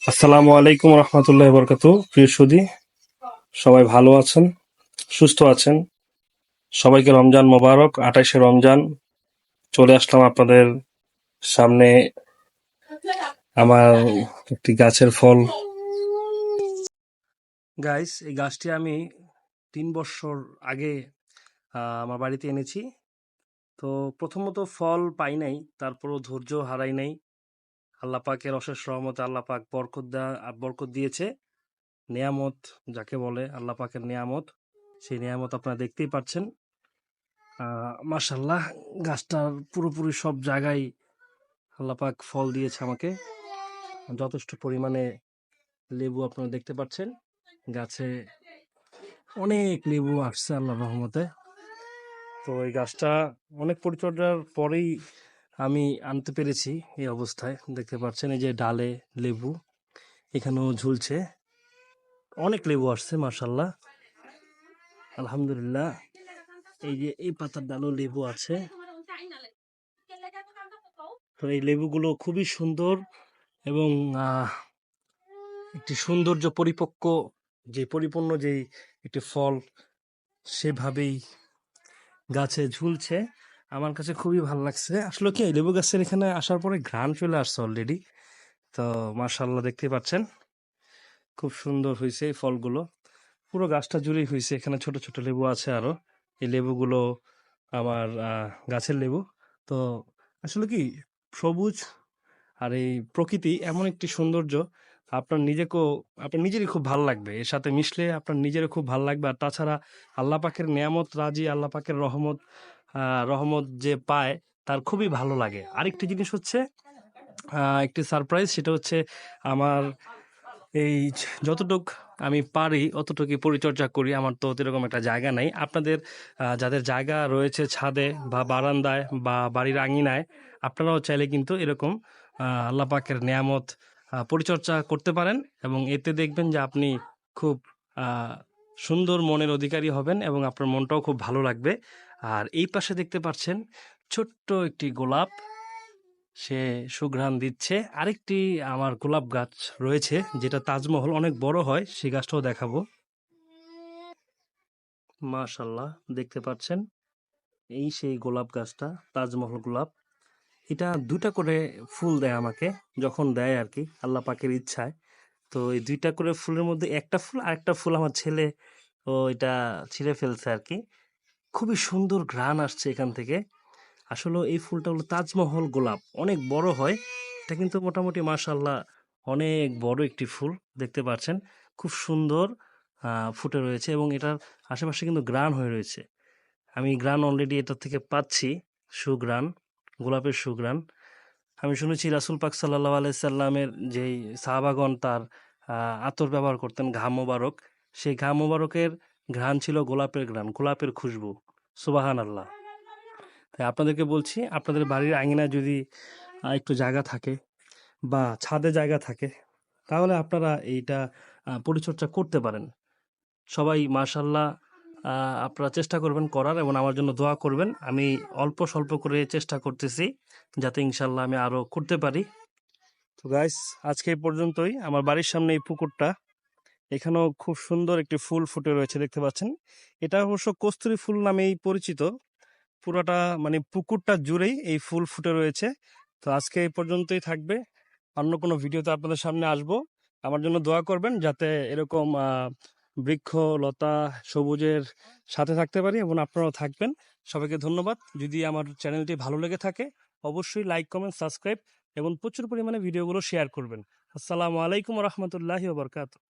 আসসালামু আলাইকুম রহমতুল্লাহ বরকাতু। প্রিয় সুধী, সবাই ভালো আছেন, সুস্থ আছেন? সবাইকে রমজান মোবারক। 28শে রমজান চলে আসলাম আপনাদের সামনে। আমার একটি গাছের ফল গাইস, এই গাছটি আমি 3 বছর আগে আমার বাড়িতে এনেছি। তো প্রথমত ফল পাই নাই, তারপরও ধৈর্য হারাই নাই। আল্লাহ পাকের অশেষ রহমতে আল্লাহ পাক বরকত দিয়েছে। নেয়ামত যাকে বলে, আল্লাহ পাকের নেয়ামত, সেই নেয়ামত আপনারা দেখতেই পাচ্ছেন। মাশাল্লাহ, গাছটার পুরোপুরি সব জায়গায় আল্লাহ পাক ফল দিয়েছে আমাকে। যথেষ্ট পরিমাণে লেবু আপনারা দেখতে পাচ্ছেন। গাছে অনেক লেবু আসছে আল্লাহর রহমতে। তো এই গাছটা অনেক পরিচর্যার পরেই আমি আনতে পেরেছি। এই অবস্থায় দেখতে পাচ্ছেন, এই যে ডালে লেবু এখানেও ঝুলছে। অনেক লেবু আসছে মাশাল্লাহ, আলহামদুলিল্লাহ। এই যে এই পাতার ডালও লেবু আছে। তো এই লেবুগুলো খুবই সুন্দর এবং একটি সৌন্দর্য পরিপক্ক, যে পরিপূর্ণ যেই একটি ফল, সেভাবেই গাছে ঝুলছে। আমার কাছে খুবই ভালো লাগছে। আসলে কি, এই লেবু গাছের এখানে আসার পরে ঘ্রাণ চলে আসছে অলরেডি। তো মাশাল্লাহ, দেখতে পাচ্ছেন খুব সুন্দর হয়েছে এই ফলগুলো। পুরো গাছটা জুড়েই হয়েছে। এখানে ছোট ছোট লেবু আছে আরো। এই লেবুগুলো আমার গাছের লেবু। তো আসলে কি, সবুজ আর এই প্রকৃতি এমন একটি সৌন্দর্য, আপনার নিজেকেও, আপনার নিজেরই খুব ভালো লাগবে। এর সাথে মিশলে আপনার নিজেরও খুব ভালো লাগবে। আর তাছাড়া আল্লাহ পাকের নেয়ামত রাজি, আল্লাহ পাকের রহমত যে পায়, তার খুবই ভালো লাগে। আরেকটি জিনিস হচ্ছে, একটি সারপ্রাইজ, সেটা হচ্ছে আমার এই যতটুক আমি পারি অতটুকুই পরিচর্যা করি। আমার তো এরকম একটা জায়গা নাই। আপনাদের যাদের জায়গা রয়েছে ছাদে বা বারান্দায় বা বাড়ির আঙিনায়, আপনারাও চাইলে কিন্তু এরকম আল্লাহ পাকের নেয়ামত পরিচর্যা করতে পারেন, এবং এতে দেখবেন যে আপনি খুব সুন্দর মনের অধিকারী হবেন এবং আপনার মনটাও খুব ভালো লাগবে। আর এই পাশে দেখতে পাচ্ছেন ছোট্ট একটি গোলাপ, সে সুঘ্রাণ দিচ্ছে। আরেকটি আমার গোলাপ গাছ রয়েছে, যেটা তাজমহল, অনেক বড় হয়, সেই গাছটাও দেখাবো। মাশাল্লাহ, দেখতে পাচ্ছেন এই সেই গোলাপ গাছটা, তাজমহল গোলাপ। এটা 2টা করে ফুল দেয় আমাকে, যখন দেয় আর কি, আল্লাহ পাকের ইচ্ছায়। তো এই 2টা করে ফুলের মধ্যে একটা ফুল, আরেকটা ফুল আমার ছেলে এটা ছিঁড়ে ফেলছে আর কি। খুবই সুন্দর ঘ্রাণ আসছে এখান থেকে। আসলে এই ফুলটা হলো তাজমহল গোলাপ, অনেক বড় হয়। এটা কিন্তু মোটামুটি মাশাল্লাহ অনেক বড় একটি ফুল, দেখতে পাচ্ছেন খুব সুন্দর ফুটে রয়েছে, এবং এটার আশেপাশে কিন্তু গ্রান হয়ে রয়েছে। আমি গ্রান অলরেডি এটার থেকে পাচ্ছি, সুগ্রান, গোলাপের সুগ্রান। আমি শুনেছি রাসূল পাক সাল্লাল্লাহু আলাইহি সাল্লামের যেই সাহাবাগণ তার আতর ব্যবহার করতেন, ঘাম মোবারক, সেই ঘাম মোবারকের ঘ্রাণ ছিল গোলাপের ঘ্রাণ, গোলাপের খুশবু। সুবহানাল্লাহ। তাই আপনাদেরকে বলছি, আপনাদের বাড়ির আঙিনায় যদি একটু জায়গা থাকে বা ছাদে জায়গা থাকে, তাহলে আপনারা এইটা পরিচর্যা করতে পারেন। সবাই মাশাল্লাহ, আপনারা চেষ্টা করবেন করার, এবং আমার জন্য দোয়া করবেন। আমি অল্প স্বল্প করে চেষ্টা করতেছি, যাতে ইনশাল্লাহ আমি আরো করতে পারি। তো গাইস, আজকে এই পর্যন্তই। আমার বাড়ির সামনে এই পুকুরটা, এখানেও খুব সুন্দর একটি ফুল ফুটে রয়েছে, দেখতে পাচ্ছেন। এটা অবশ্য কস্তুরী ফুল নামেই পরিচিত। পুরোটা মানে পুকুরটা জুড়েই এই ফুল ফুটে রয়েছে। তো আজকে এই পর্যন্তই থাকবে। অন্য কোনো ভিডিওতে আপনাদের সামনে আসব। আমার জন্য দোয়া করবেন, যাতে এরকম বৃক্ষ লতা সবুজের সাথে থাকতে পারি, এবং আপনারাও থাকবেন। সবাইকে ধন্যবাদ। যদি আমার চ্যানেলটি ভালো লেগে থাকে, অবশ্যই লাইক, কমেন্ট, সাবস্ক্রাইব এবং প্রচুর পরিমাণে ভিডিওগুলো শেয়ার করবেন। আসসালামু আলাইকুম রহমতুল্লাহি ওয়া বারাকাতুহু।